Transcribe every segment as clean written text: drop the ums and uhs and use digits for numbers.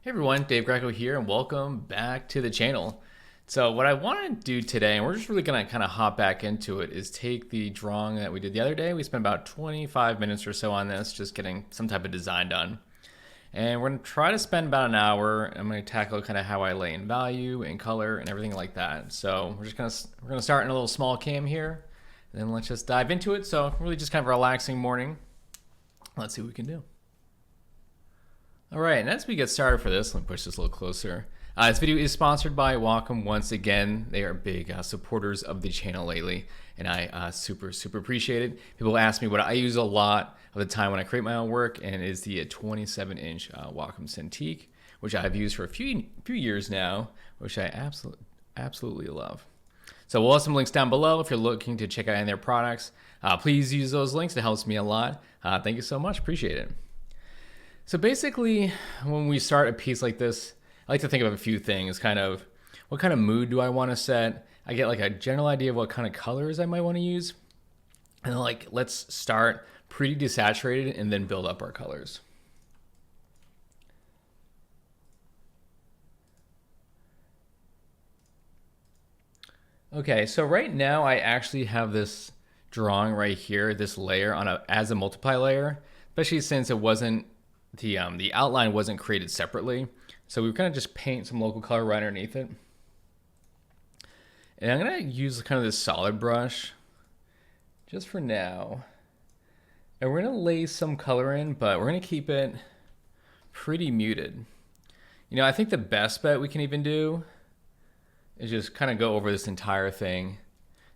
Hey everyone, Dave Greco here, and welcome back to the channel. So what I want to do today, and we're just really going to kind of hop back into it, is take the drawing that we did the other day. We spent about 25 minutes or so on this, just getting some type of design done. And we're going to try to spend about an hour. I'm going to tackle kind of how I lay in value and color and everything like that. So we're going to start in a little small cam here, and then let's just dive into it. So really just kind of a relaxing morning. Let's see what we can do. All right, and as we get started for this, let me push this a little closer. This video is sponsored by WACOM once again. They are big supporters of the channel lately, and I super appreciate it. People ask me what I use a lot of the time when I create my own work, and it is the 27-inch WACOM Cintiq, which I've used for a few years now, which I absolutely love. So we'll have some links down below if you're looking to check out any of their products. Please use those links. It helps me a lot. Thank you so much. Appreciate it. So basically, when we start a piece like this, I like to think of a few things, kind of what kind of mood do I want to set? I get like a general idea of what kind of colors I might want to use. And then like, let's start pretty desaturated and then build up our colors. Okay, so right now I actually have this drawing right here, this layer on as a multiply layer, especially since it wasn't the outline wasn't created separately. So we kind of just paint some local color right underneath it. And I'm gonna use kind of this solid brush just for now. And we're gonna lay some color in, but we're gonna keep it pretty muted. You know, I think the best bet we can even do is just kind of go over this entire thing.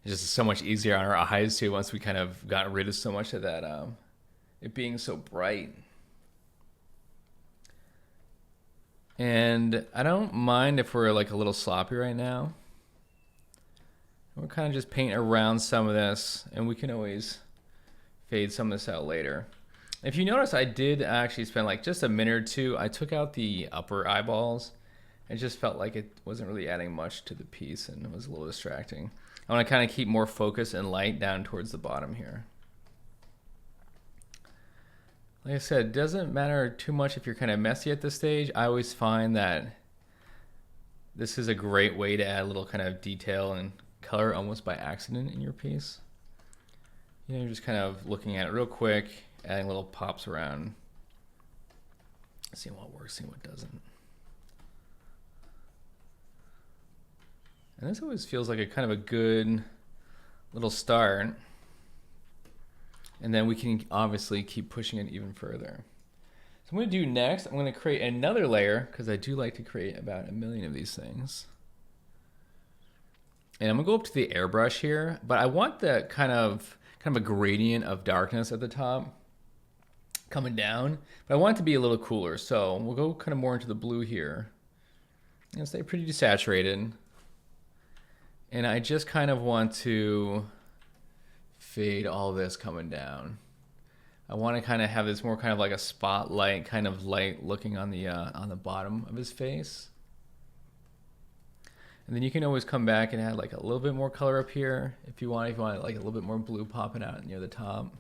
It's just so much easier on our eyes too, once we kind of got rid of so much of that, it being so bright. And I don't mind if we're like a little sloppy right now. We're kind of just painting around some of this, and we can always fade some of this out later. If you notice, I did actually spend like just a minute or two. I took out the upper eyeballs. I just felt like it wasn't really adding much to the piece, and it was a little distracting. I want to kind of keep more focus and light down towards the bottom here. Like I said, it doesn't matter too much if you're kind of messy at this stage. I always find that this is a great way to add a little kind of detail and color almost by accident in your piece. You know, you're just kind of looking at it real quick, adding little pops around, seeing what works, seeing what doesn't. And this always feels like a kind of a good little start. And then we can obviously keep pushing it even further. So I'm going to do next, I'm going to create another layer, because I do like to create about 1 million of these things. And I'm going to go up to the airbrush here, but I want the kind of a gradient of darkness at the top coming down, but I want it to be a little cooler. So we'll go kind of more into the blue here and stay pretty desaturated. And I just kind of want to fade all this coming down. I want to kind of have this more kind of like a spotlight kind of light looking on the bottom of his face. And then you can always come back and add like a little bit more color up here if you want like a little bit more blue popping out near the top.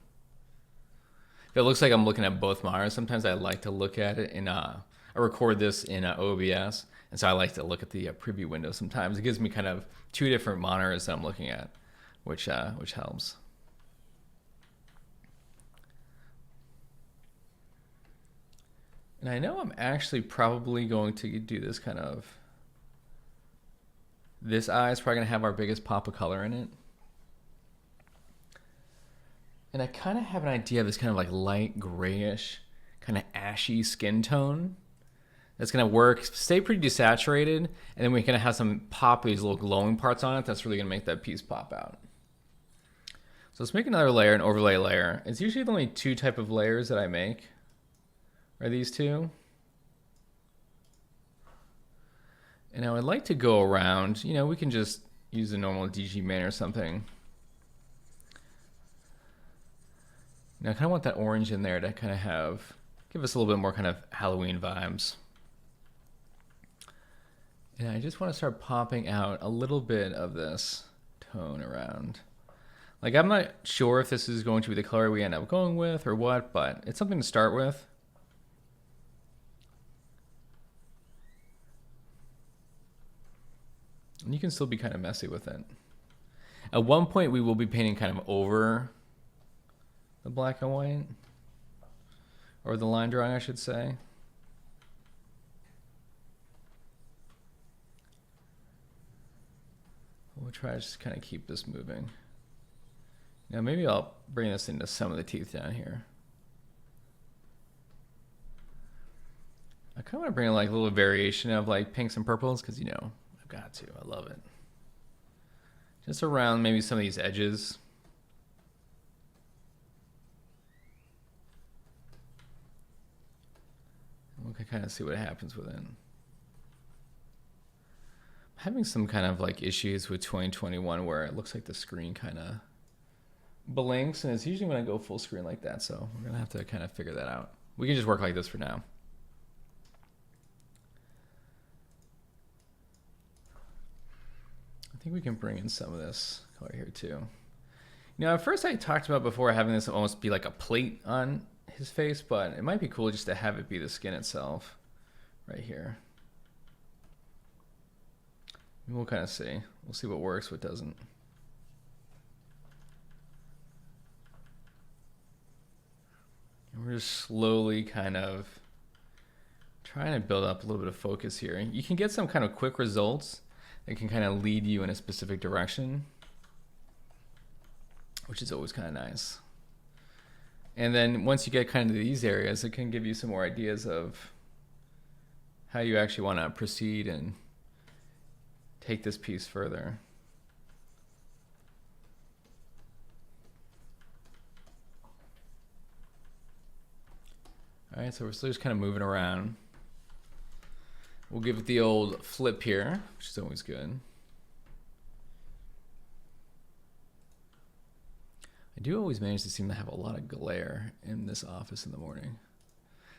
If it looks like I'm looking at both monitors, sometimes I like to look at it in I record this in OBS, and so I like to look at the preview window sometimes. It gives me kind of two different monitors that I'm looking at, which helps. And I know I'm actually probably going to do this kind of, this eye is probably going to have our biggest pop of color in it. And I kind of have an idea of this kind of like light grayish, kind of ashy skin tone. That's going to work, stay pretty desaturated, and then we're going to have some pop, these little glowing parts on it. That's really going to make that piece pop out. So let's make another layer, an overlay layer. It's usually the only two type of layers that I make. Are these two? And I would like to go around, you know, we can just use a normal DG man or something. Now I kind of want that orange in there to kind of give us a little bit more kind of Halloween vibes. And I just want to start popping out a little bit of this tone around. Like, I'm not sure if this is going to be the color we end up going with or what, but it's something to start with. And you can still be kind of messy with it. At one point, we will be painting kind of over the black and white, or the line drawing, I should say. We'll try to just kind of keep this moving. Now maybe I'll bring this into some of the teeth down here. I kind of want to bring like a little variation of like pinks and purples because, you know, I've got to. I love it. Just around maybe some of these edges. We can kind of see what happens with it. I'm having some kind of like issues with 2021 where it looks like the screen kind of blinks, and it's usually when I go full screen like that, so we're gonna have to kind of figure that out. We can just work like this for now. I think we can bring in some of this color here too. You know, at first I talked about before having this almost be like a plate on his face, but it might be cool just to have it be the skin itself right here. We'll kind of see. We'll see what works, what doesn't. And we're just slowly kind of trying to build up a little bit of focus here. You can get some kind of quick results that can kind of lead you in a specific direction, which is always kind of nice. And then once you get kind of these areas, it can give you some more ideas of how you actually want to proceed and take this piece further. All right, so we're still just kind of moving around. We'll give it the old flip here, which is always good. I do always manage to seem to have a lot of glare in this office in the morning.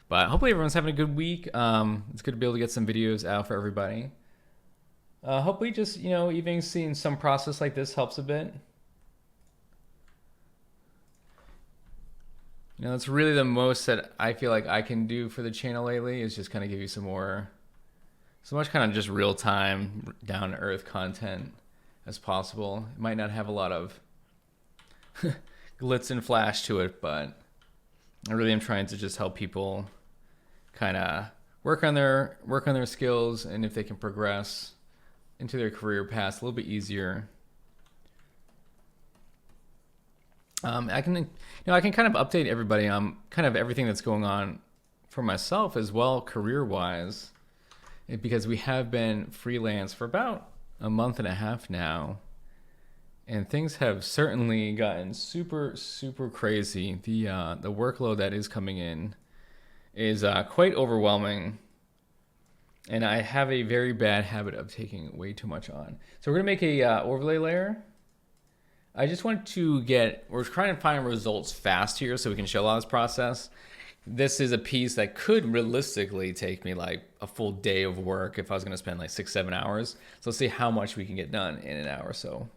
But hopefully everyone's having a good week. It's good to be able to get some videos out for everybody. Hopefully just, you know, even seeing some process like this helps a bit. You know, it's really the most that I feel like I can do for the channel lately is just kind of give you some more, so much kind of just real time, down to earth content as possible. It might not have a lot of glitz and flash to it, but I really am trying to just help people kind of work on their skills, and if they can progress into their career paths a little bit easier. I can kind of update everybody on kind of everything that's going on for myself as well, career-wise, because we have been freelance for about a month and a half now, and things have certainly gotten super, super crazy. The workload that is coming in is quite overwhelming, and I have a very bad habit of taking way too much on. So we're gonna make a overlay layer. I just want to we're trying to find results fast here so we can show a lot of this process. This is a piece that could realistically take me like a full day of work if I was gonna spend like 6-7 hours. So let's see how much we can get done in an hour or so.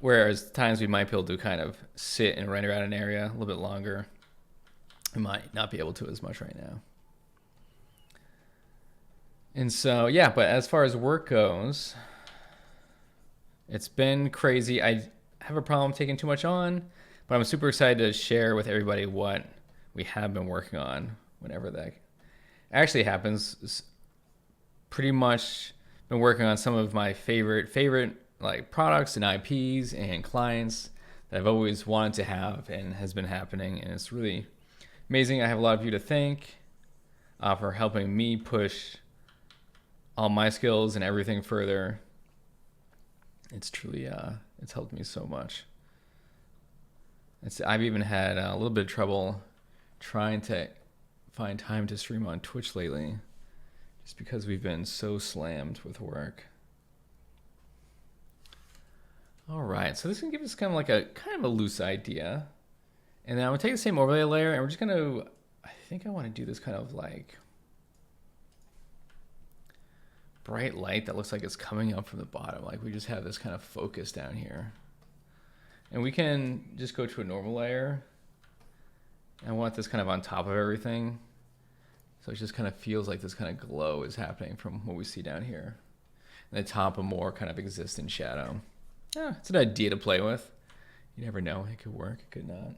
Whereas times we might be able to kind of sit and render out an area a little bit longer. We might not be able to as much right now. And so, yeah, but as far as work goes, it's been crazy. I have a problem taking too much on, but I'm super excited to share with everybody what we have been working on whenever that actually happens. Pretty much been working on some of my favorite like products and IPs and clients that I've always wanted to have and has been happening, and it's really amazing. I have a lot of you to thank for helping me push all my skills and everything further. It's truly, it's helped me so much. I've even had a little bit of trouble trying to find time to stream on Twitch lately, just because we've been so slammed with work. All right, so this can give us kind of a loose idea. And then I'm gonna take the same overlay layer, and we're just gonna, I think I wanna do this kind of like bright light that looks like it's coming up from the bottom. Like we just have this kind of focus down here. And we can just go to a normal layer. I want this kind of on top of everything. So it just kind of feels like this kind of glow is happening from what we see down here. and the top will more kind of exist in shadow. Yeah, it's an idea to play with. You never know, it could work, it could not.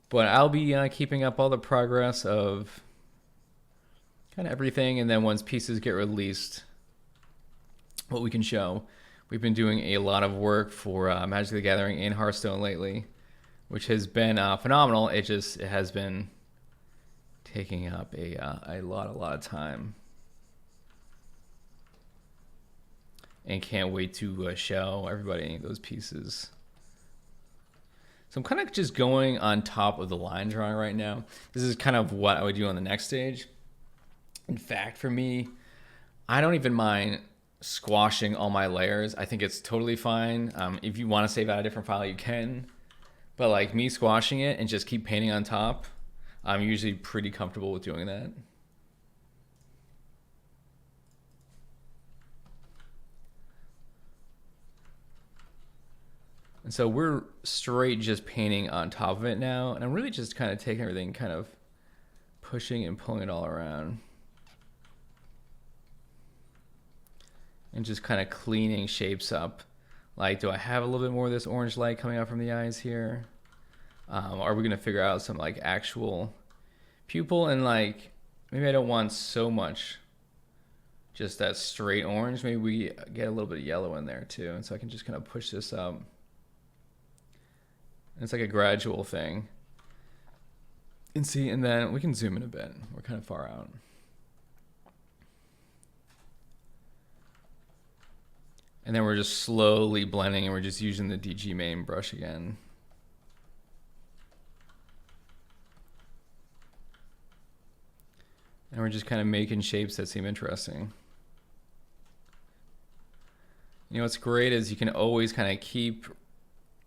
But I'll be keeping up all the progress of kind of everything, and then once pieces get released, what we can show. We've been doing a lot of work for Magic the Gathering in Hearthstone lately, which has been phenomenal. It has been taking up a lot of time, and can't wait to show everybody those pieces. So I'm kind of just going on top of the line drawing right now. This is kind of what I would do on the next stage. In fact, for me, I don't even mind squashing all my layers. I think it's totally fine. If you want to save out a different file, you can. But like me squashing it and just keep painting on top, I'm usually pretty comfortable with doing that. And so we're straight just painting on top of it now. And I'm really just kind of taking everything, kind of pushing and pulling it all around. And just kind of cleaning shapes up. Like, do I have a little bit more of this orange light coming out from the eyes here? Are we gonna figure out some like actual pupil? And like, maybe I don't want so much just that straight orange. Maybe we get a little bit of yellow in there too. And so I can just kind of push this up. And it's like a gradual thing. And see, and then we can zoom in a bit. We're kind of far out. And then we're just slowly blending, and we're just using the DG main brush again. And we're just kind of making shapes that seem interesting. You know, what's great is you can always kind of keep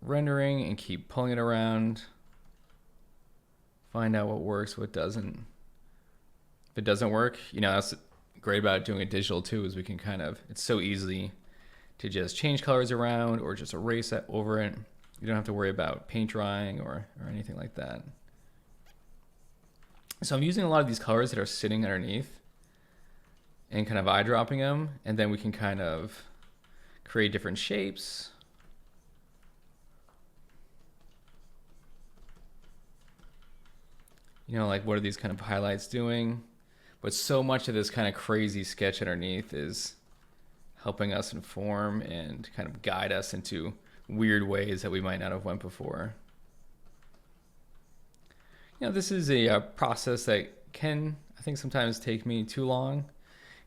rendering and keep pulling it around. Find out what works, what doesn't. If it doesn't work, you know, that's great about doing it digital too, is we can kind of, it's so easy to just change colors around or just erase that over it. You don't have to worry about paint drying or anything like that. So I'm using a lot of these colors that are sitting underneath and kind of eyedropping them, and then we can kind of create different shapes. You know, like what are these kind of highlights doing? But so much of this kind of crazy sketch underneath is helping us inform and kind of guide us into weird ways that we might not have went before. You know, this is a process that can, I think, sometimes take me too long.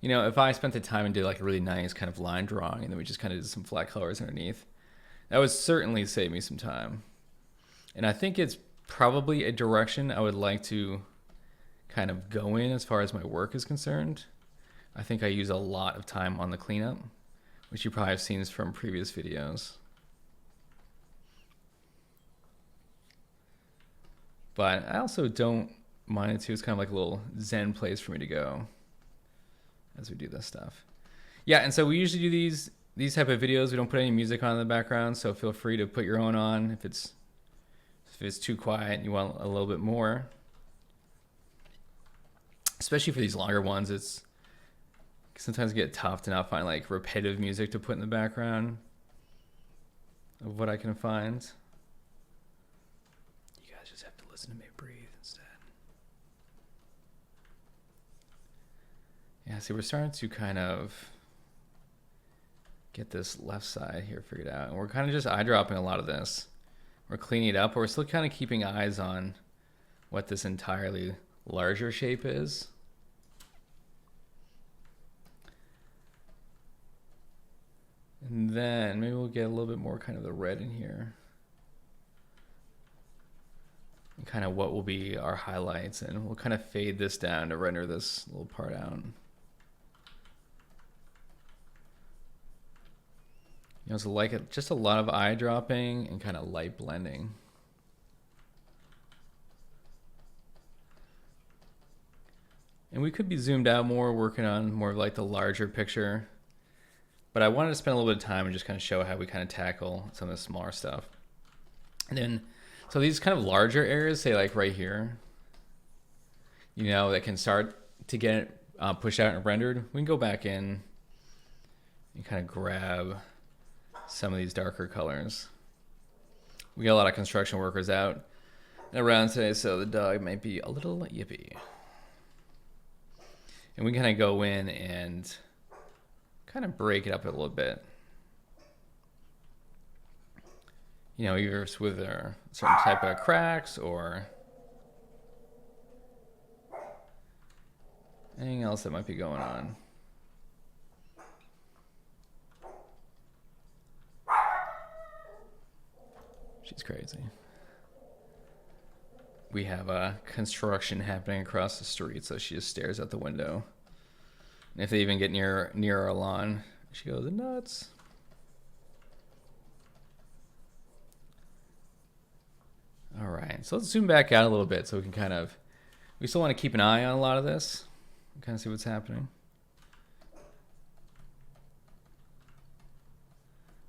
You know, if I spent the time and did like a really nice kind of line drawing and then we just kind of did some flat colors underneath, that would certainly save me some time. And I think it's probably a direction I would like to kind of go in as far as my work is concerned. I think I use a lot of time on the cleanup, which you probably have seen from previous videos. But I also don't mind it too. It's kind of like a little zen place for me to go as we do this stuff. Yeah, and so we usually do these type of videos. We don't put any music on in the background, so feel free to put your own on if it's too quiet and you want a little bit more. Especially for these longer ones, it's sometimes get tough to not find like repetitive music to put in the background of what I can find. You guys just have to listen to me breathe instead. Yeah, see, we're starting to kind of get this left side here figured out. And we're kind of just eyedropping a lot of this. We're cleaning it up, but we're still kind of keeping eyes on what this entirely larger shape is. And then maybe we'll get a little bit more kind of the red in here. And kind of what will be our highlights, and we'll kind of fade this down to render this little part out. You know, so like just a lot of eye dropping and kind of light blending. And we could be zoomed out more, working on more of like the larger picture. But I wanted to spend a little bit of time and just kind of show how we kind of tackle some of the smaller stuff. And then, so these kind of larger areas, say like right here, you know, that can start to get pushed out and rendered, we can go back in and kind of grab some of these darker colors. We got a lot of construction workers out and around today, so the dog might be a little yippy. And we kind of go in and kind of break it up a little bit. You know, either with a certain type of cracks or anything else that might be going on. She's crazy. We have construction happening across the street, so she just stares out the window. And if they even get near our lawn, she goes nuts. All right, so let's zoom back out a little bit so we can we still want to keep an eye on a lot of this, kind of see what's happening.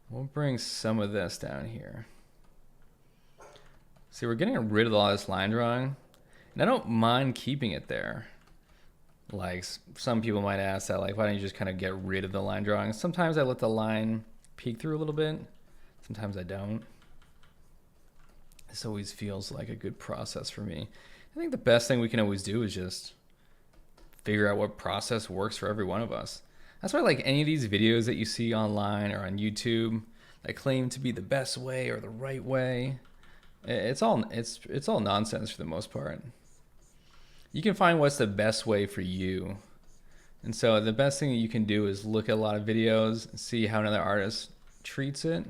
We'll bring some of this down here. See, we're getting rid of all this line drawing, and I don't mind keeping it there. Like, some people might ask that, like, why don't you just kind of get rid of the line drawing? Sometimes I let the line peek through a little bit. Sometimes I don't. This always feels like a good process for me. I think the best thing we can always do is just figure out what process works for every one of us. That's why, like, any of these videos that you see online or on YouTube that claim to be the best way or the right way, it's all nonsense for the most part. You can find what's the best way for you. And so the best thing that you can do is look at a lot of videos, see how another artist treats it.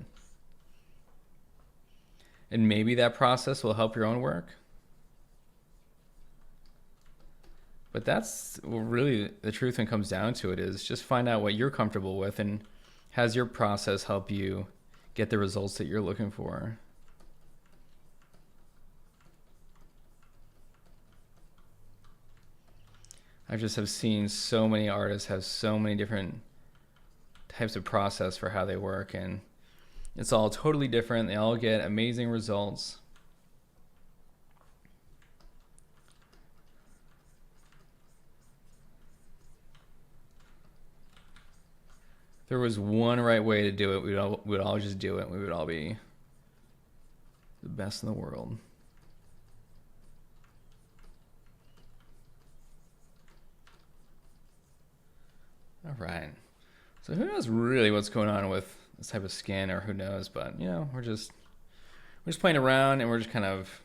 And maybe that process will help your own work. But that's really the truth when it comes down to it, is just find out what you're comfortable with and has your process help you get the results that you're looking for. I just have seen so many artists have so many different types of process for how they work, and it's all totally different. They all get amazing results. If there was one right way to do it, we would all just do it. We would all be the best in the world. All right. So who knows really what's going on with this type of skin, or who knows, but you know, we're just playing around, and we're just kind of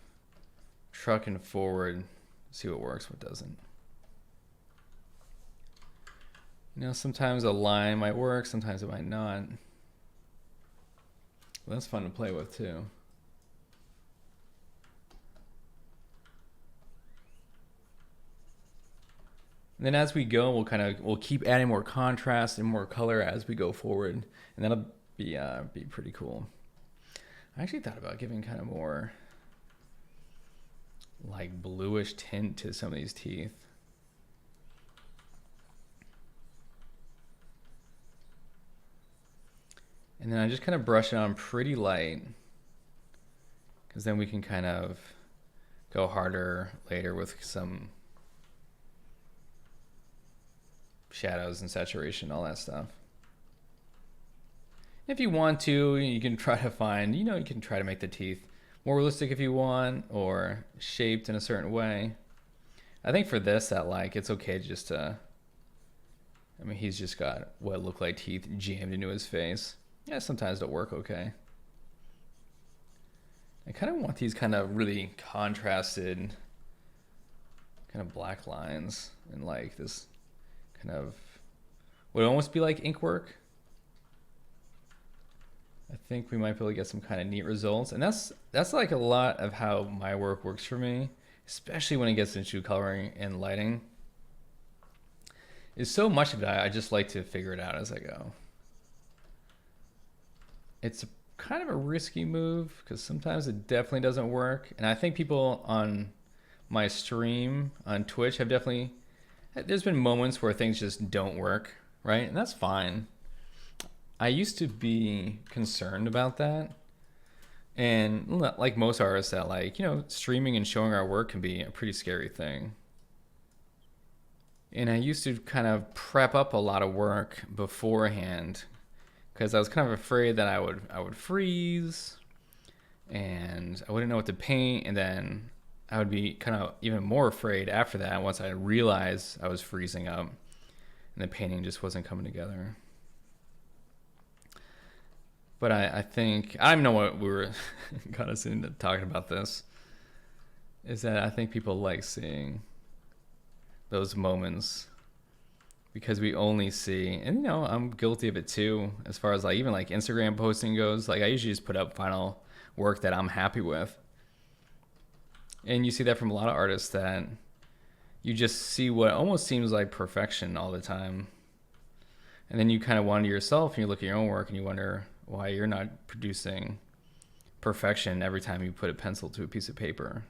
trucking forward, see what works, what doesn't. You know, sometimes a line might work, sometimes it might not. Well, that's fun to play with too. And then as we go, we'll keep adding more contrast and more color as we go forward, and that'll be pretty cool. I actually thought about giving kind of more like bluish tint to some of these teeth. And then I just kind of brush it on pretty light, because then we can kind of go harder later with some shadows and saturation, all that stuff. If you want to, you can try to find, you can try to make the teeth more realistic if you want, or shaped in a certain way. I think for this, it's okay just to, I mean, he's just got what look like teeth jammed into his face. Yeah, sometimes it'll work okay. I kind of want these kind of really contrasted kind of black lines, and like this kind of would almost be like ink work. I think we might be able to get some kind of neat results, and that's like a lot of how my work works for me, especially when it gets into coloring and lighting. Is so much of it I just like to figure it out as I go. It's kind of a risky move because sometimes it definitely doesn't work, and I think people on my stream on Twitch have there's been moments where things just don't work, right? And that's fine. I used to be concerned about that, and like most artists, that streaming and showing our work can be a pretty scary thing. And I used to kind of prep up a lot of work beforehand because I was kind of afraid that I would freeze and I wouldn't know what to paint, and then I would be kind of even more afraid after that once I realized I was freezing up and the painting just wasn't coming together. But I think, I don't know what we were got us into talking about this, is that I think people like seeing those moments because we only see, and you know, I'm guilty of it too, as far as like even like Instagram posting goes. Like I usually just put up final work that I'm happy with. And you see that from a lot of artists, that you just see what almost seems like perfection all the time. And then you kind of wonder yourself, and you look at your own work and you wonder why you're not producing perfection every time you put a pencil to a piece of paper.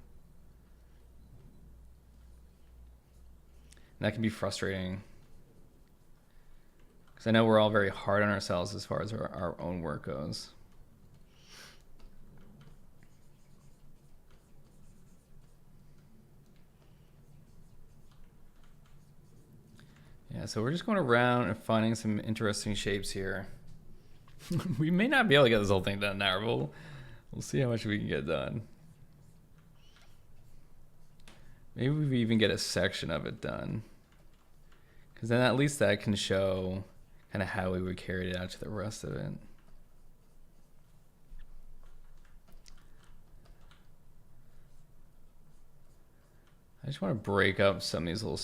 And that can be frustrating, because I know we're all very hard on ourselves as far as our own work goes. Yeah, so we're just going around and finding some interesting shapes here. We may not be able to get this whole thing done now, but we'll see how much we can get done. Maybe we even get a section of it done, because then at least that can show kind of how we would carry it out to the rest of it. I just want to break up some of these little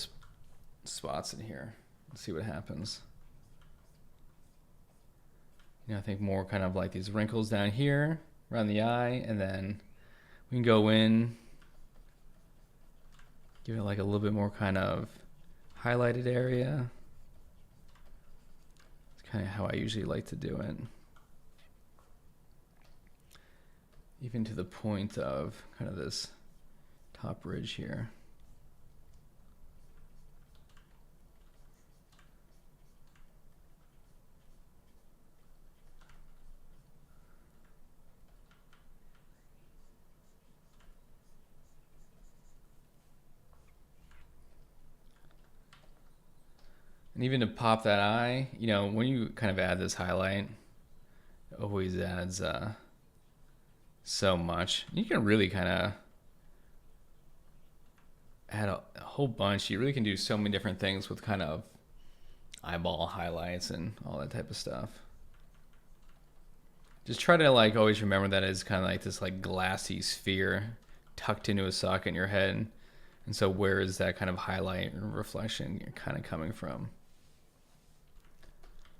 spots in here and see what happens. You know, I think more kind of like these wrinkles down here around the eye, and then we can go in, give it like a little bit more kind of highlighted area. It's kind of how I usually like to do it. Even to the point of kind of this top ridge here. And even to pop that eye, you know, when you kind of add this highlight, it always adds so much. You can really kind of add a whole bunch. You really can do so many different things with kind of eyeball highlights and all that type of stuff. Just try to like always remember that it's kind of like this like glassy sphere tucked into a socket in your head. And so where is that kind of highlight or reflection kind of coming from?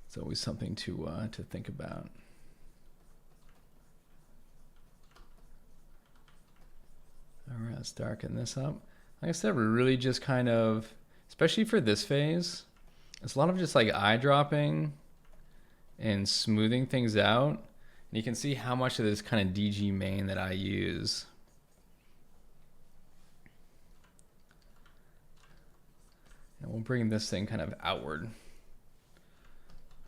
It's always something to think about. All right, let's darken this up. Like I said, we're really just kind of, especially for this phase, it's a lot of just like eye dropping and smoothing things out. And you can see how much of this kind of DG main that I use. And we'll bring this thing kind of outward.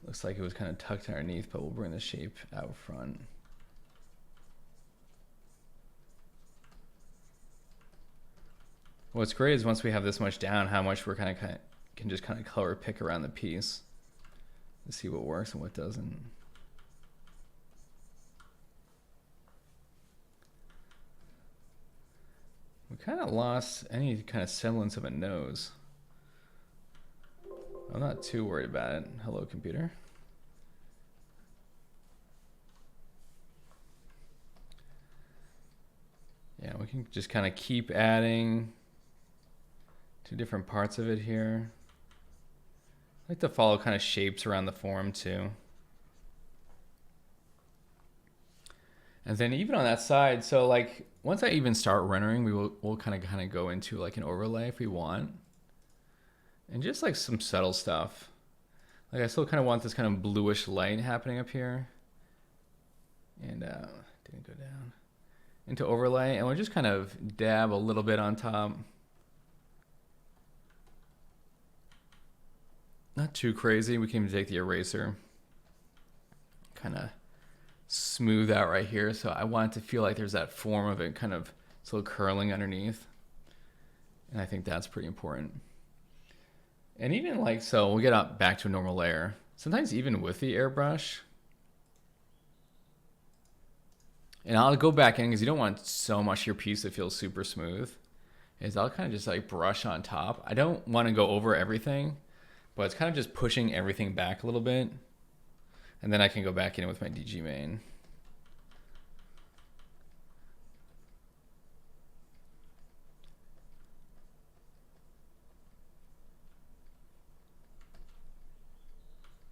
Looks like it was kind of tucked underneath, but we'll bring the shape out front. What's great is once we have this much down, how much we're kind of can just kind of color pick around the piece to see what works and what doesn't. We kind of lost any kind of semblance of a nose. I'm not too worried about it. Hello, computer. Yeah, we can just kind of keep adding to different parts of it here. I like to follow kind of shapes around the form too. And then even on that side, so like once I even start rendering, we'll kind of go into like an overlay if we want. And just like some subtle stuff. Like I still kind of want this kind of bluish light happening up here. And didn't go down. Into overlay, and we'll just kind of dab a little bit on top. Not too crazy. We can even take the eraser. Kind of smooth out right here. So I want it to feel like there's that form of it kind of still curling underneath. And I think that's pretty important. And even like, so we'll get up back to a normal layer. Sometimes even with the airbrush, and I'll go back in because you don't want so much of your piece to feel super smooth, is I'll kind of just like brush on top. I don't want to go over everything, but it's kind of just pushing everything back a little bit. And then I can go back in with my DG main.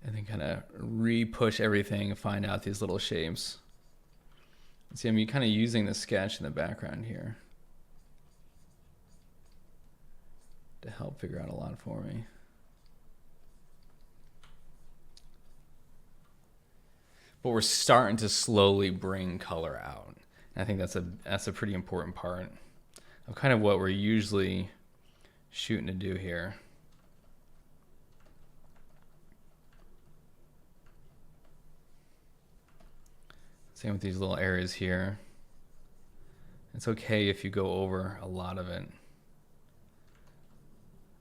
And then kind of re-push everything, find out these little shapes. See, I'm kind of using the sketch in the background here to help figure out a lot for me. But we're starting to slowly bring color out. And I think that's a pretty important part of kind of what we're usually shooting to do here. Same with these little areas here. It's okay if you go over a lot of it.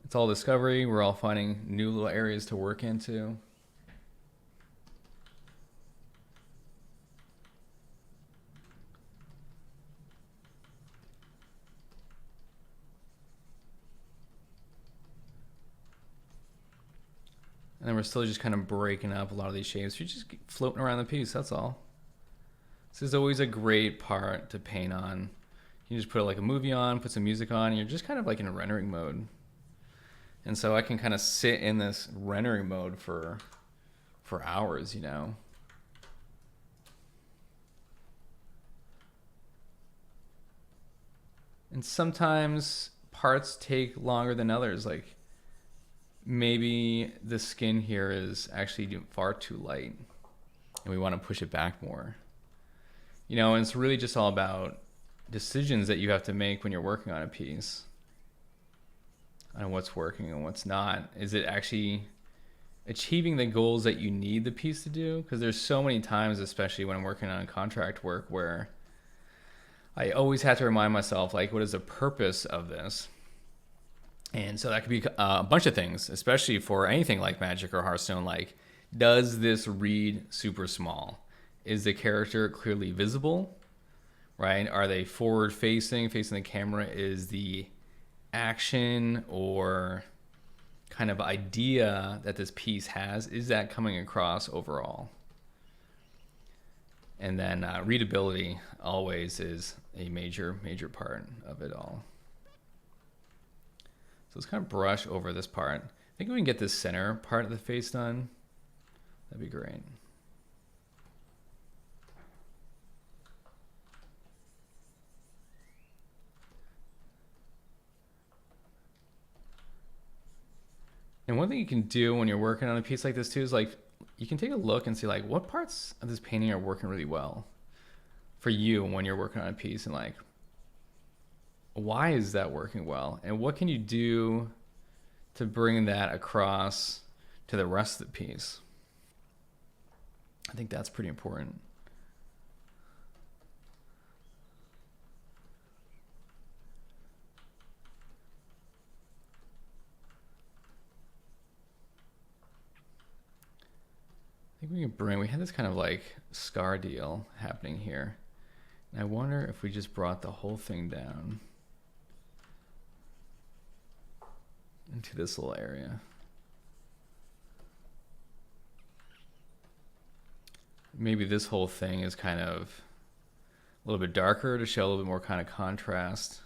It's all discovery. We're all finding new little areas to work into. And then we're still just kind of breaking up a lot of these shapes. You're just floating around the piece, that's all. This is always a great part to paint on. You just put like a movie on, put some music on, and you're just kind of like in a rendering mode. And so I can kind of sit in this rendering mode for hours, you know. And sometimes parts take longer than others. Like maybe the skin here is actually far too light and we want to push it back more. You know, and it's really just all about decisions that you have to make when you're working on a piece, on what's working and what's not. Is it actually achieving the goals that you need the piece to do? Because there's so many times, especially when I'm working on contract work, where I always have to remind myself, like, what is the purpose of this? And so that could be a bunch of things, especially for anything like Magic or Hearthstone. Like, does this read super small? Is the character clearly visible, right? Are they forward facing the camera? Is the action or kind of idea that this piece has, is that coming across overall? And then readability always is a major part of it all. So let's kind of brush over this part. I think we can get this center part of the face done. That'd be great. And one thing you can do when you're working on a piece like this too is like, you can take a look and see like what parts of this painting are working really well for you when you're working on a piece, and like, why is that working well? And what can you do to bring that across to the rest of the piece? I think that's pretty important. I think we had this kind of like scar deal happening here. And I wonder if we just brought the whole thing down into this little area. Maybe this whole thing is kind of a little bit darker to show a little bit more kind of contrast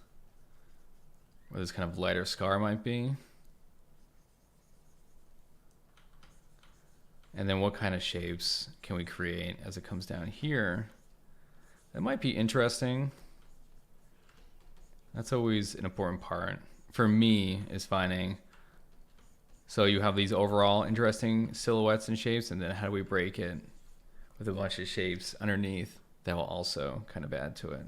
where this kind of lighter scar might be. And then what kind of shapes can we create as it comes down here? That might be interesting. That's always an important part for me, is finding, so you have these overall interesting silhouettes and shapes, and then how do we break it with a bunch of shapes underneath that will also kind of add to it.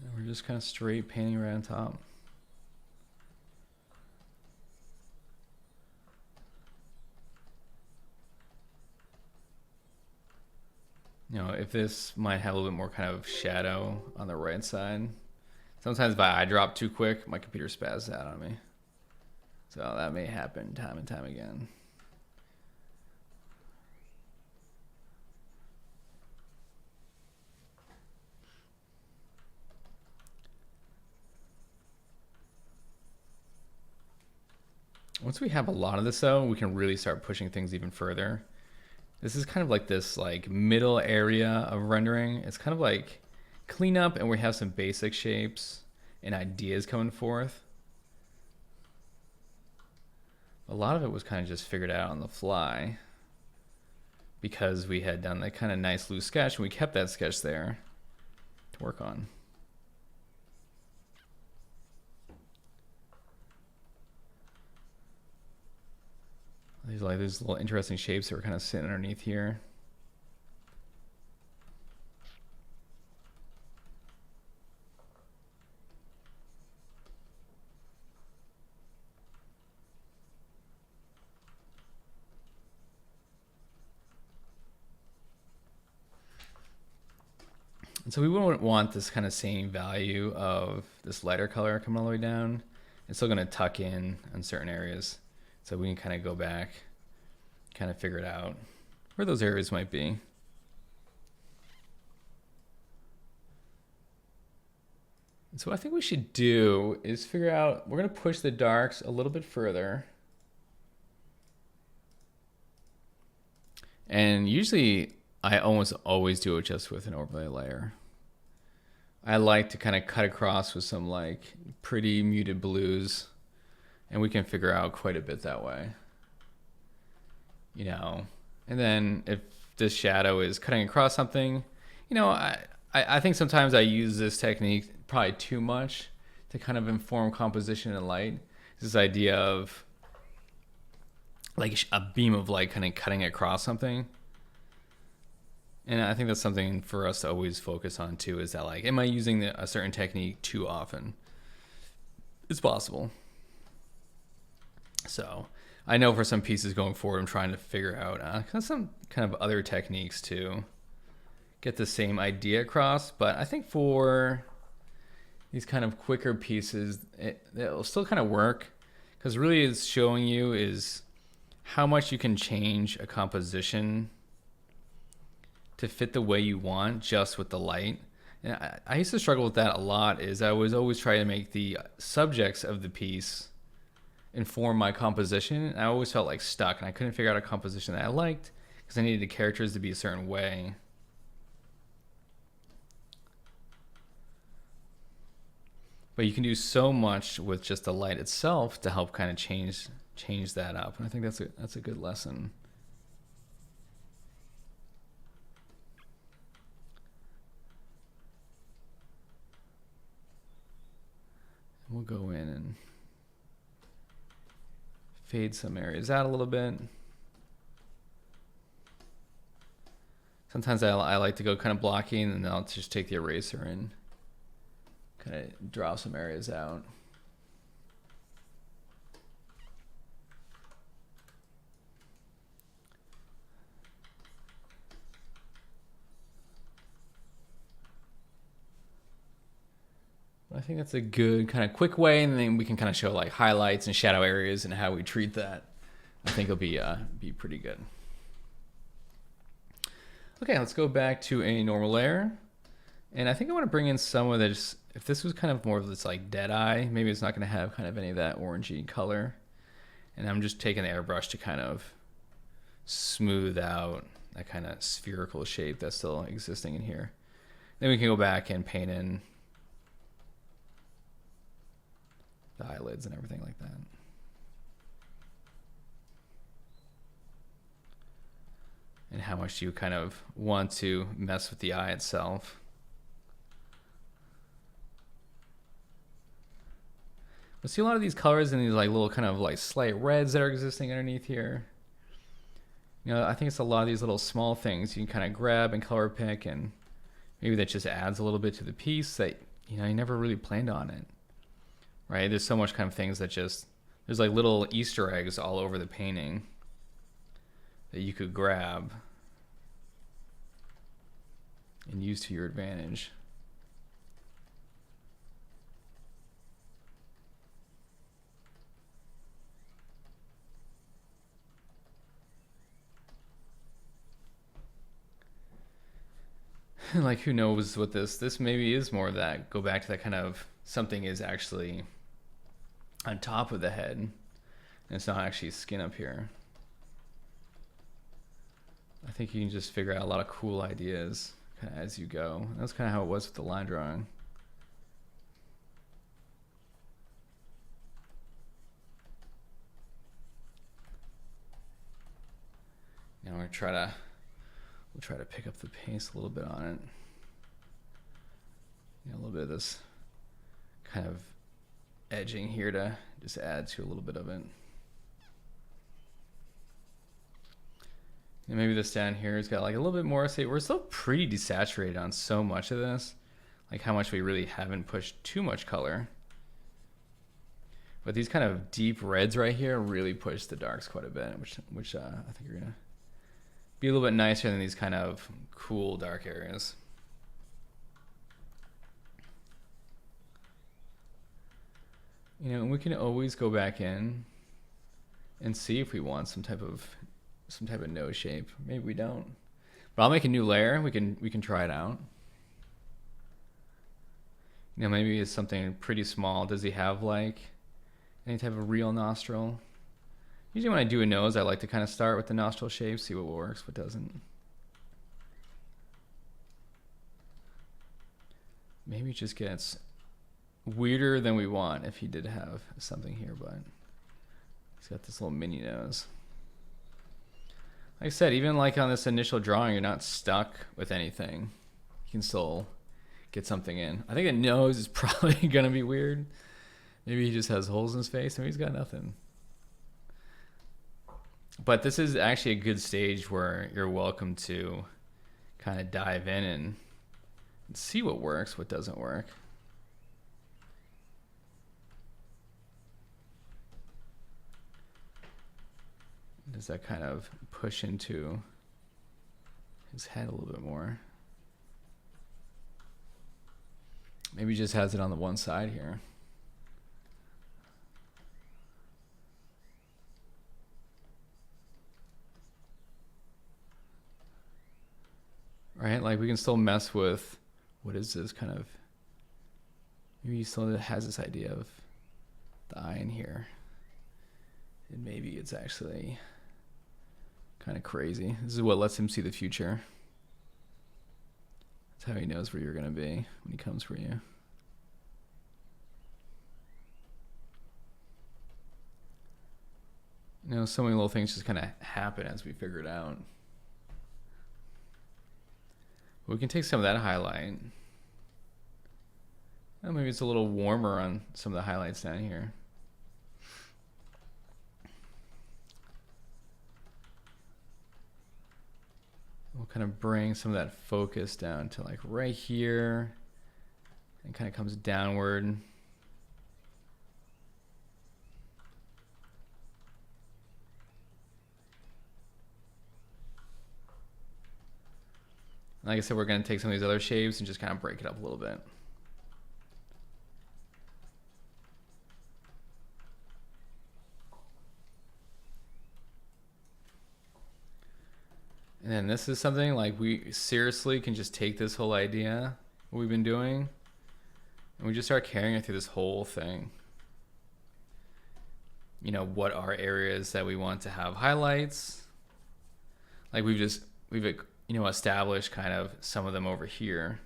And we're just kind of straight painting right on top. You know, if this might have a little bit more kind of shadow on the right side. Sometimes if I eye drop too quick, my computer spazzes out on me. So that may happen time and time again. Once we have a lot of this though, we can really start pushing things even further. This is kind of like this like middle area of rendering. It's kind of like cleanup, and we have some basic shapes and ideas coming forth. A lot of it was kind of just figured out on the fly because we had done that kind of nice loose sketch, and we kept that sketch there to work on. These like these little interesting shapes that were kind of sitting underneath here. And so we wouldn't want this kind of same value of this lighter color coming all the way down. It's still going to tuck in certain areas. So we can kind of go back, kind of figure it out where those areas might be. And so what I think we should do is figure out, we're going to push the darks a little bit further. And usually I almost always do it just with an overlay layer. I like to kind of cut across with some like pretty muted blues, and we can figure out quite a bit that way. You know, and then if this shadow is cutting across something, you know, I think sometimes I use this technique probably too much to kind of inform composition and light. This idea of like a beam of light kind of cutting across something. And I think that's something for us to always focus on too, is that like, am I using a certain technique too often? It's possible. So I know for some pieces going forward, I'm trying to figure out some kind of other techniques to get the same idea across. But I think for these kind of quicker pieces, it'll still kind of work, because really it's showing you is how much you can change a composition to fit the way you want just with the light. And I used to struggle with that a lot, is I was always trying to make the subjects of the piece inform my composition. And I always felt like stuck, and I couldn't figure out a composition that I liked because I needed the characters to be a certain way. But you can do so much with just the light itself to help kind of change that up. And I think that's a good lesson. We'll go in and fade some areas out a little bit. Sometimes I like to go kind of blocking, and then I'll just take the eraser and kind of draw some areas out. I think that's a good kind of quick way, and then we can kind of show like highlights and shadow areas and how we treat that. I think it'll be pretty good. Okay, let's go back to a normal layer. And I think I want to bring in some of this. If this was kind of more of this like dead eye, maybe it's not going to have kind of any of that orangey color. And I'm just taking the airbrush to kind of smooth out that kind of spherical shape that's still existing in here. Then we can go back and paint in the eyelids and everything like that. And how much you kind of want to mess with the eye itself. But see a lot of these colors and these like little kind of like slight reds that are existing underneath here. You know, I think it's a lot of these little small things you can kind of grab and color pick, and maybe that just adds a little bit to the piece that, you know, you never really planned on it. Right? There's so much kind of things that just, there's like little Easter eggs all over the painting that you could grab. and use to your advantage. Like, who knows what this maybe is more of that, go back to that kind of something is actually on top of the head and it's not actually skin up here. I think you can just figure out a lot of cool ideas kind of as you go. That's kind of how it was with the line drawing. Now we'll try to pick up the pace a little bit on it. You know, a little bit of this kind of edging here to just add to a little bit of it. And maybe this down here has got like a little bit more. Say we're still pretty desaturated on so much of this, like how much we really haven't pushed too much color. But these kind of deep reds right here really push the darks quite a bit, which I think are gonna be a little bit nicer than these kind of cool dark areas. You know, we can always go back in and see if we want some type of nose shape. Maybe we don't. But I'll make a new layer. We can try it out. You know, maybe it's something pretty small. Does he have like any type of real nostril? Usually when I do a nose, I like to kind of start with the nostril shape, see what works, what doesn't. Maybe it just gets weirder than we want if he did have something here, but he's got this little mini nose. Like I said, even like on this initial drawing, you're not stuck with anything. You can still get something in. I think a nose is probably going to be weird. Maybe he just has holes in his face. Maybe he's got nothing. But this is actually a good stage where you're welcome to kind of dive in and see what works, what doesn't work. Does that kind of push into his head a little bit more? Maybe he just has it on the one side here. Right, like we can still mess with, what is this kind of, maybe he still has this idea of the eye in here. And maybe it's actually kind of crazy. This is what lets him see the future. That's how he knows where you're going to be when he comes for you. You know, so many little things just kind of happen as we figure it out. We can take some of that highlight. Oh, maybe it's a little warmer on some of the highlights down here. We'll kind of bring some of that focus down to like right here and kind of comes downward. Like I said, we're going to take some of these other shapes and just kind of break it up a little bit. And then this is something like we seriously can just take this whole idea, what we've been doing, and we just start carrying it through this whole thing. You know, what are areas that we want to have highlights? Like we've you know, established kind of some of them over here.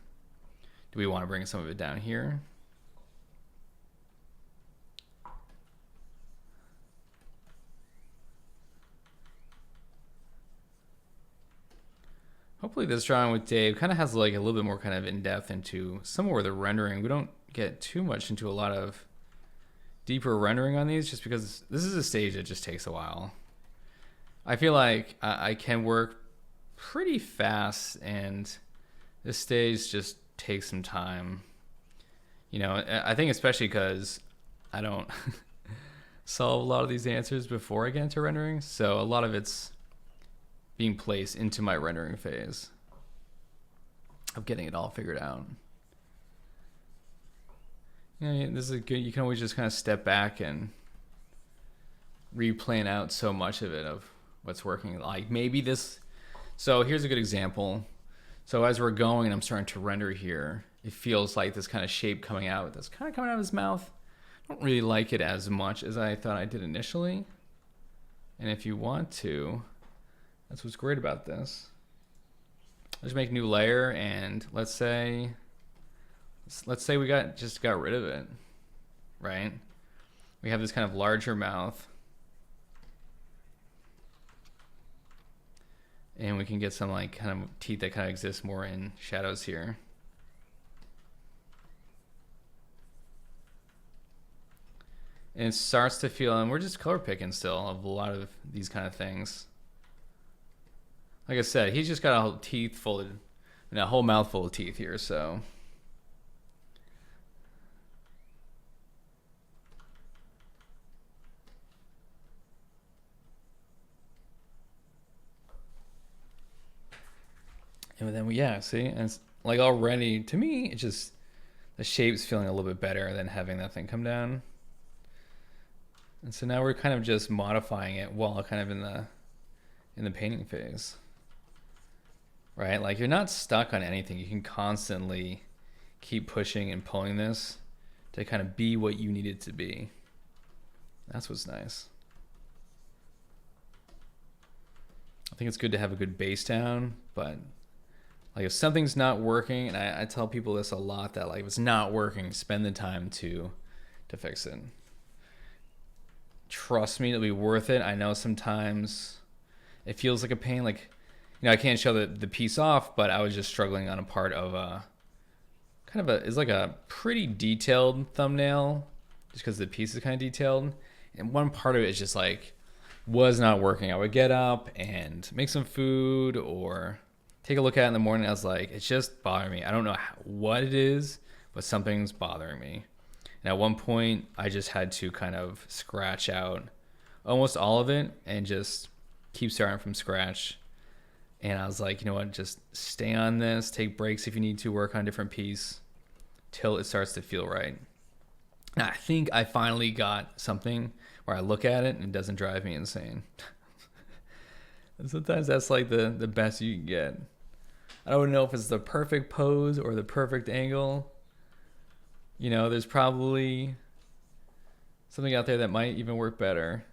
Do we want to bring some of it down here? Hopefully this drawing with Dave kind of has like a little bit more kind of in-depth into somewhere the rendering. We don't get too much into a lot of deeper rendering on these just because this is a stage that just takes a while. I feel like I can work pretty fast and this stage just takes some time. You know, I think especially because I don't solve a lot of these answers before I get into rendering. So a lot of it's being placed into my rendering phase. of getting it all figured out. You know, this is good. You can always just kind of step back and replan out so much of it of what's working. Like maybe this. So here's a good example. So as we're going and I'm starting to render here, it feels like this kind of shape coming out. That's kind of coming out of his mouth. I don't really like it as much as I thought I did initially. And if you want to, that's what's great about this. Let's make a new layer, and let's say we just got rid of it, right? We have this kind of larger mouth. And we can get some like kind of teeth that kind of exist more in shadows here. And it starts to feel, and we're just color picking still of a lot of these kind of things. Like I said, he's just got a whole teeth full of, and a whole mouthful of teeth here, so. And then yeah, see, and it's like already, to me, it's just, the shape's feeling a little bit better than having that thing come down. And so now we're kind of just modifying it while kind of in the painting phase, right? Like you're not stuck on anything. You can constantly keep pushing and pulling this to kind of be what you need it to be. That's what's nice. I think it's good to have a good base down, but like if something's not working, and I tell people this a lot, that like if it's not working, spend the time to fix it. Trust me, it'll be worth it. I know sometimes it feels like a pain. Like, you know, I can't show the piece off, but I was just struggling on a part of it's like a pretty detailed thumbnail, just because the piece is kind of detailed. And one part of it is just like was not working. I would get up and make some food or take a look at it in the morning. I was like, it's just bothering me. I don't know what it is, but something's bothering me. And at one point, I just had to kind of scratch out almost all of it and just keep starting from scratch. And I was like, you know what, just stay on this, take breaks if you need to, work on a different piece till it starts to feel right. And I think I finally got something where I look at it and it doesn't drive me insane. And sometimes that's like the best you can get. I don't know if it's the perfect pose or the perfect angle. You know, there's probably something out there that might even work better.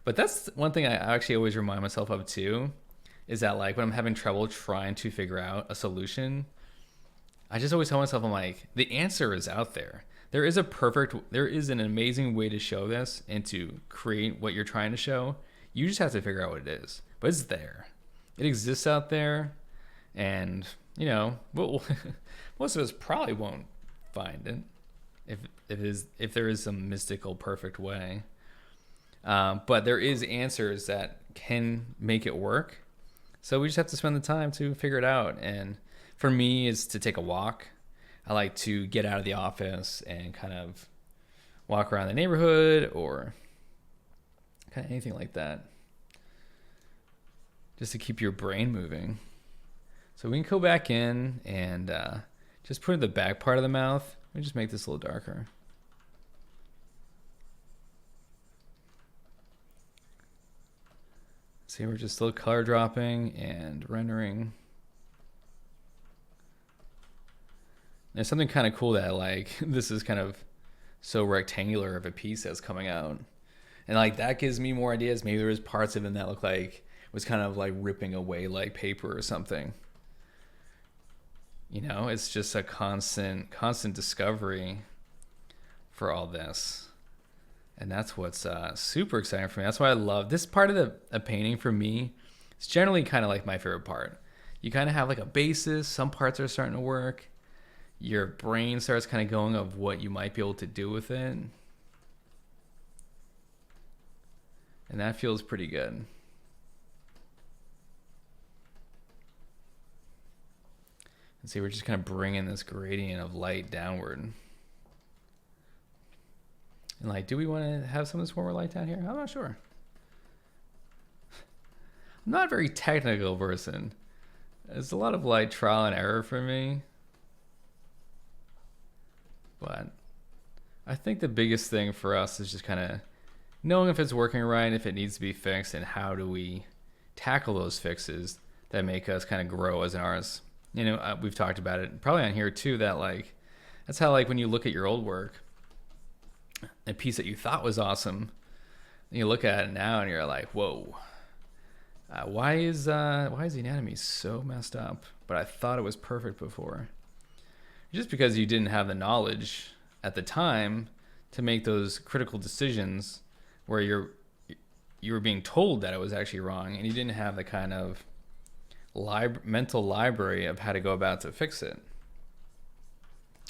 But that's one thing I actually always remind myself of too, is that like when I'm having trouble trying to figure out a solution, I just always tell myself, I'm like, the answer is out there. There is an amazing way to show this and to create what you're trying to show. You just have to figure out what it is. But it's there. It exists out there. And, you know, well, most of us probably won't find it if there is some mystical perfect way. But there is answers that can make it work. So we just have to spend the time to figure it out. And for me, is to take a walk. I like to get out of the office and kind of walk around the neighborhood or kind of anything like that, just to keep your brain moving. So we can go back in and just put in the back part of the mouth. Let me just make this a little darker. See, we're just still color dropping and rendering. There's something kind of cool that like, this is kind of so rectangular of a piece that's coming out. And like, that gives me more ideas. Maybe there was parts of it that look like it was kind of like ripping away like paper or something. You know, it's just a constant discovery for all this. And that's what's super exciting for me. That's why I love this part of the painting. For me, it's generally kind of like my favorite part. You kind of have like a basis. Some parts are starting to work. Your brain starts kind of going of what you might be able to do with it. And that feels pretty good. And see, we're just kind of bringing this gradient of light downward. And like, do we want to have some of this warmer light down here? I'm not sure. I'm not a very technical person. It's a lot of like trial and error for me, but I think the biggest thing for us is just kind of knowing if it's working right, if it needs to be fixed, and how do we tackle those fixes that make us kind of grow as an artist. We've talked about it probably on here too, that like that's how like when you look at your old work, a piece that you thought was awesome, and you look at it now and you're like, whoa, why is the anatomy so messed up? But I thought it was perfect before. Just because you didn't have the knowledge at the time to make those critical decisions where you were being told that it was actually wrong, and you didn't have the kind of mental library of how to go about to fix it.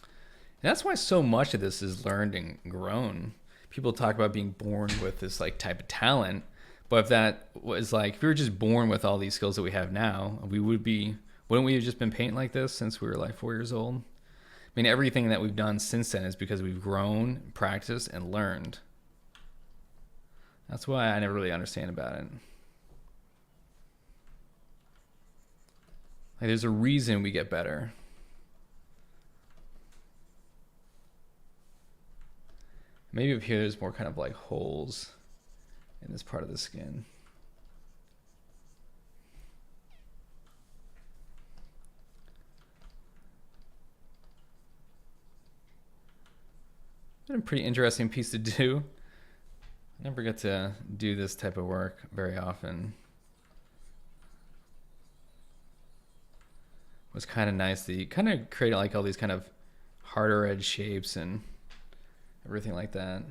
And that's why so much of this is learned and grown. People talk about being born with this like type of talent, but if that was like, if we were just born with all these skills that we have now, wouldn't we have just been painting like this since we were like 4 years old? I mean, everything that we've done since then is because we've grown, practiced, and learned. That's why I never really understand about it. Like, there's a reason we get better. Maybe up here there's more kind of like holes in this part of the skin. Been a pretty interesting piece to do. I never get to do this type of work very often. It was kind of nice that you kind of create like all these kind of harder edge shapes and everything like that.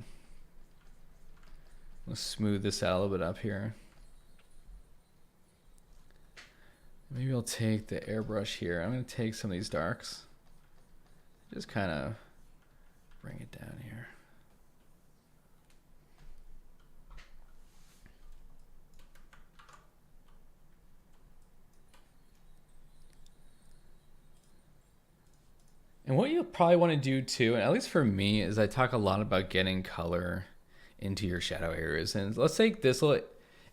Let's smooth this out a little bit up here. Maybe I'll take the airbrush here. I'm going to take some of these darks. Just kind of bring it down here. And what you'll probably want to do too, and at least for me, is I talk a lot about getting color into your shadow areas. And let's take this little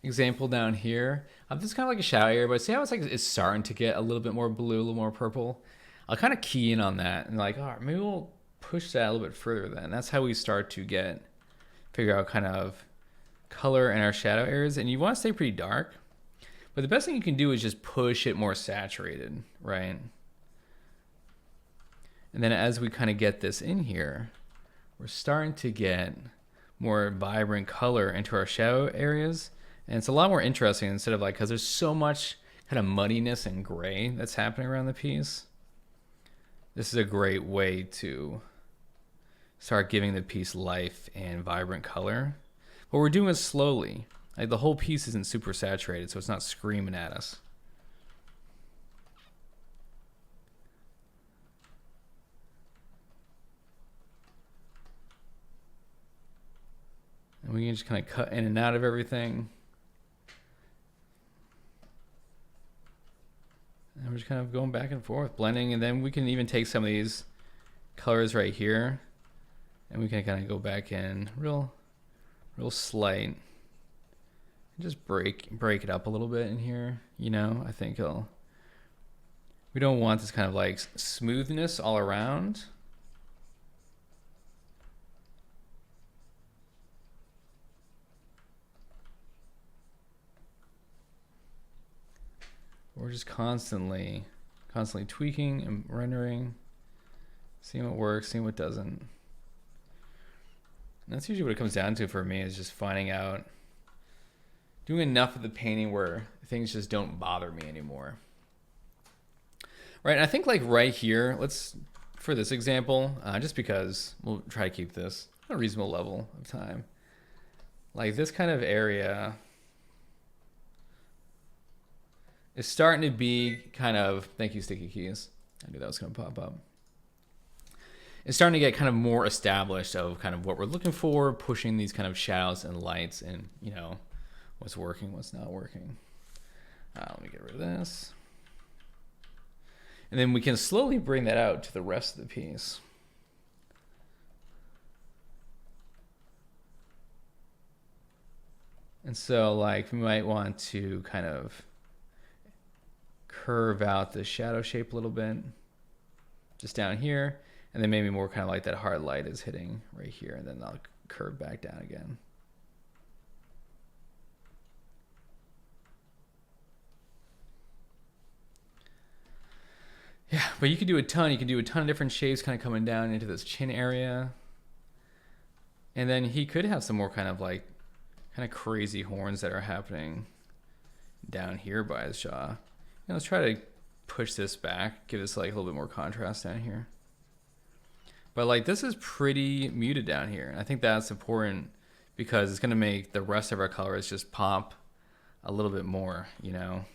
example down here. This is kind of like a shadow area, but see how it's starting to get a little bit more blue, a little more purple? I'll kind of key in on that and like, all right, maybe we'll push that a little bit further then. That's how we start to figure out kind of color in our shadow areas. And you want to stay pretty dark, but the best thing you can do is just push it more saturated, right? And then as we kind of get this in here, we're starting to get more vibrant color into our shadow areas. And it's a lot more interesting instead of like, because there's so much kind of muddiness and gray that's happening around the piece. This is a great way to start giving the piece life and vibrant color. But we're doing it slowly. Like the whole piece isn't super saturated, so it's not screaming at us. And we can just kind of cut in and out of everything. And we're just kind of going back and forth, blending. And then we can even take some of these colors right here, and we can kind of go back in real slight. And just break it up a little bit in here. I think we don't want this kind of like smoothness all around. We're just constantly tweaking and rendering, seeing what works, seeing what doesn't. And that's usually what it comes down to for me, is just finding out, doing enough of the painting where things just don't bother me anymore. Right, and I think like right here, for this example, just because we'll try to keep this at a reasonable level of time. Like this kind of area is starting to be kind of, thank you Sticky Keys, I knew that was going to pop up. It's starting to get kind of more established of kind of what we're looking for, pushing these kind of shadows and lights and, what's working, what's not working. Let me get rid of this. And then we can slowly bring that out to the rest of the piece. And so like we might want to kind of curve out the shadow shape a little bit, just down here, and then maybe more kind of like that hard light is hitting right here, and then I'll curve back down again. Yeah, but you could do a ton. You can do a ton of different shapes kind of coming down into this chin area. And then he could have some more kind of crazy horns that are happening down here by his jaw. And let's try to push this back, give this like a little bit more contrast down here. But like this is pretty muted down here. And I think that's important because it's going to make the rest of our colors just pop a little bit more, you know.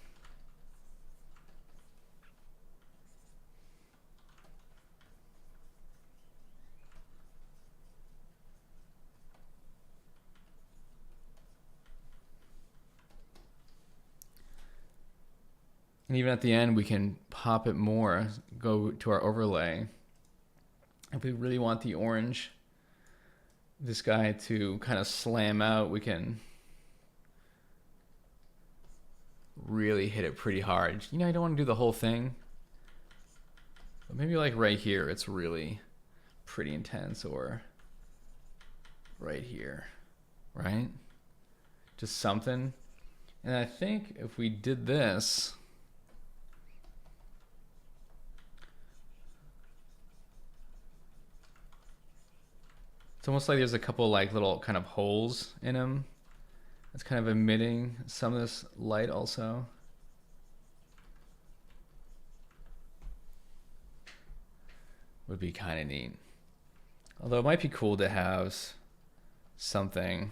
And even at the end, we can pop it more, go to our overlay. If we really want the orange, this guy to kind of slam out, we can really hit it pretty hard. You know, I don't want to do the whole thing, but maybe like right here, it's really pretty intense, or right here, right? Just something. And I think if we did this, it's almost like there's a couple like little kind of holes in him. It's kind of emitting some of this light also. Would be kind of neat. Although it might be cool to have something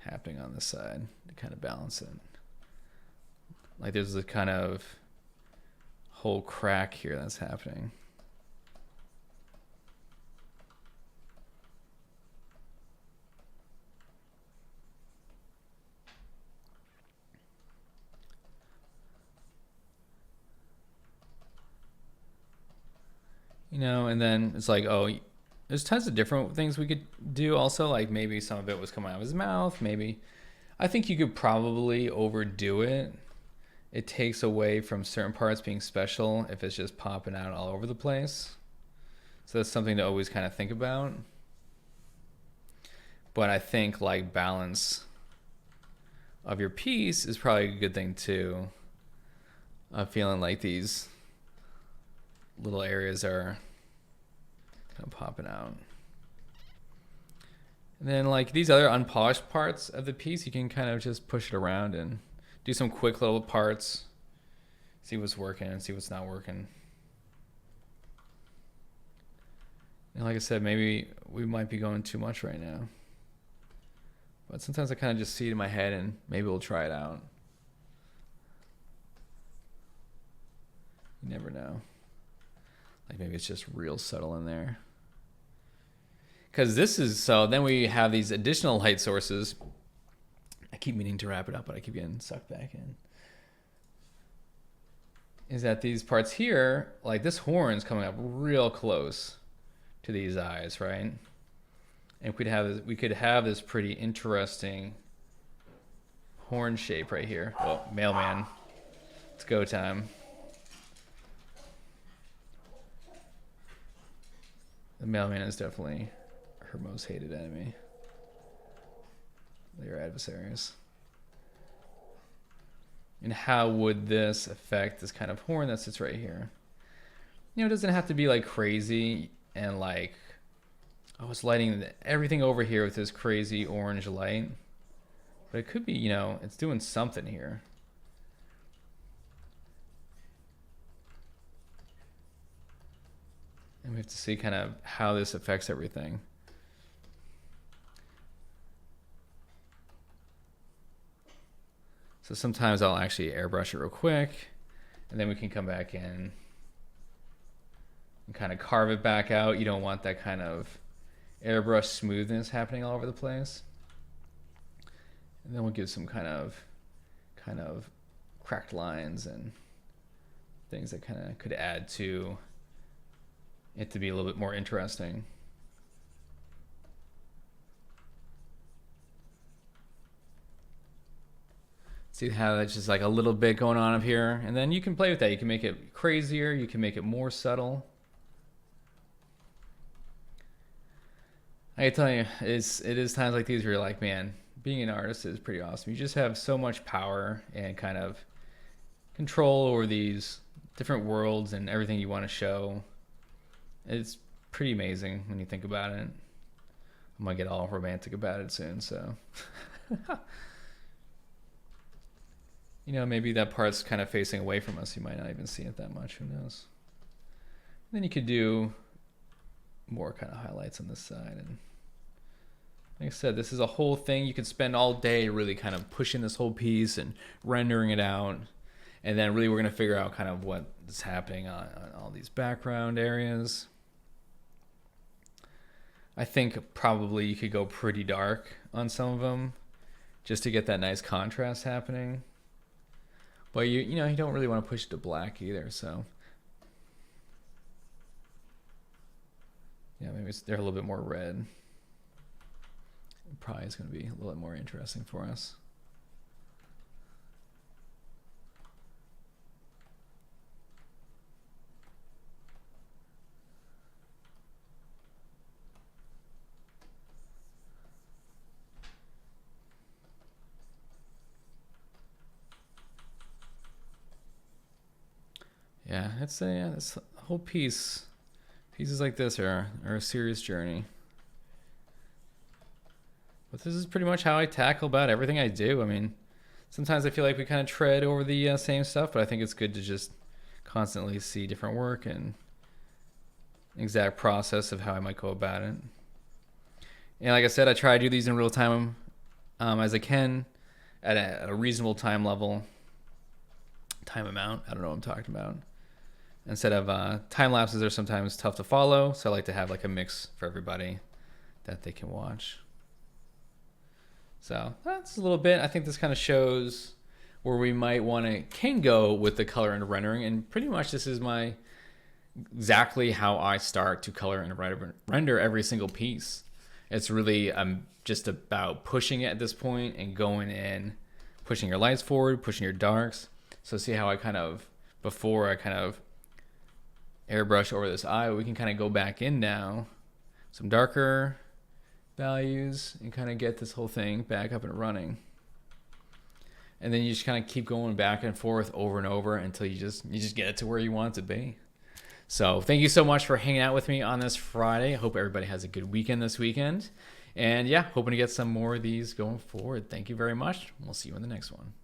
happening on this side to kind of balance it. Like there's a kind of whole crack here that's happening. You know, and then it's like, oh, there's tons of different things we could do also. Like maybe some of it was coming out of his mouth. Maybe, I think you could probably overdo it. It takes away from certain parts being special if it's just popping out all over the place. So that's something to always kind of think about. But I think like balance of your piece is probably a good thing too. I'm feeling like these little areas are kind of popping out. And then like these other unpolished parts of the piece, you can kind of just push it around and do some quick little parts, see what's working and see what's not working. And like I said, maybe we might be going too much right now. But sometimes I kind of just see it in my head and maybe we'll try it out. You never know. Like maybe it's just real subtle in there. Because this is, so then we have these additional light sources. I keep meaning to wrap it up, but I keep getting sucked back in. Is that these parts here, like this horn's coming up real close to these eyes, right? And we could have this pretty interesting horn shape right here. Oh, mailman. It's go time. The mailman is definitely her most hated enemy. Their adversaries. And how would this affect this kind of horn that sits right here? You know, it doesn't have to be like crazy and like, oh, it's lighting everything over here with this crazy orange light. But it could be, you know, it's doing something here. And we have to see kind of how this affects everything. So sometimes I'll actually airbrush it real quick, and then we can come back in and kind of carve it back out. You don't want that kind of airbrush smoothness happening all over the place. And then we'll give some kind of cracked lines and things that kind of could add to it to be a little bit more interesting. See how that's just like a little bit going on up here, and then you can play with that. You can make it crazier, you can make it more subtle. I can tell you, it is times like these where you're like, man, being an artist is pretty awesome. You just have so much power and kind of control over these different worlds and everything you want to show. It's pretty amazing when you think about it. I'm gonna get all romantic about it soon, so you know, maybe that part's kind of facing away from us. You might not even see it that much. Who knows? And then you could do more kind of highlights on this side. And like I said, this is a whole thing. You could spend all day really kind of pushing this whole piece and rendering it out. And then really we're going to figure out kind of what is happening on all these background areas. I think probably you could go pretty dark on some of them just to get that nice contrast happening. But you know, you don't really want to push it to black either, so yeah, maybe they're a little bit more red. It probably is going to be a little bit more interesting for us. Yeah, it's this whole piece. Pieces like this are a serious journey. But this is pretty much how I tackle about everything I do. I mean, sometimes I feel like we kind of tread over the same stuff, but I think it's good to just constantly see different work and exact process of how I might go about it. And like I said, I try to do these in real time as I can at a reasonable time level, time amount. I don't know what I'm talking about. Instead of time lapses are sometimes tough to follow, so I like to have like a mix for everybody that they can watch. So that's a little bit. I think this kind of shows where we might can go with the color and rendering, and pretty much this is exactly how I start to color and render every single piece. It's really just about pushing it at this point and going in, pushing your lights forward, pushing your darks. So see how before I kind of airbrush over this eye, we can kind of go back in now, some darker values, and kind of get this whole thing back up and running. And then you just kind of keep going back and forth over and over until you just get it to where you want it to be. So thank you so much for hanging out with me on this Friday. I hope everybody has a good weekend this weekend. And yeah, hoping to get some more of these going forward. Thank you very much. We'll see you in the next one.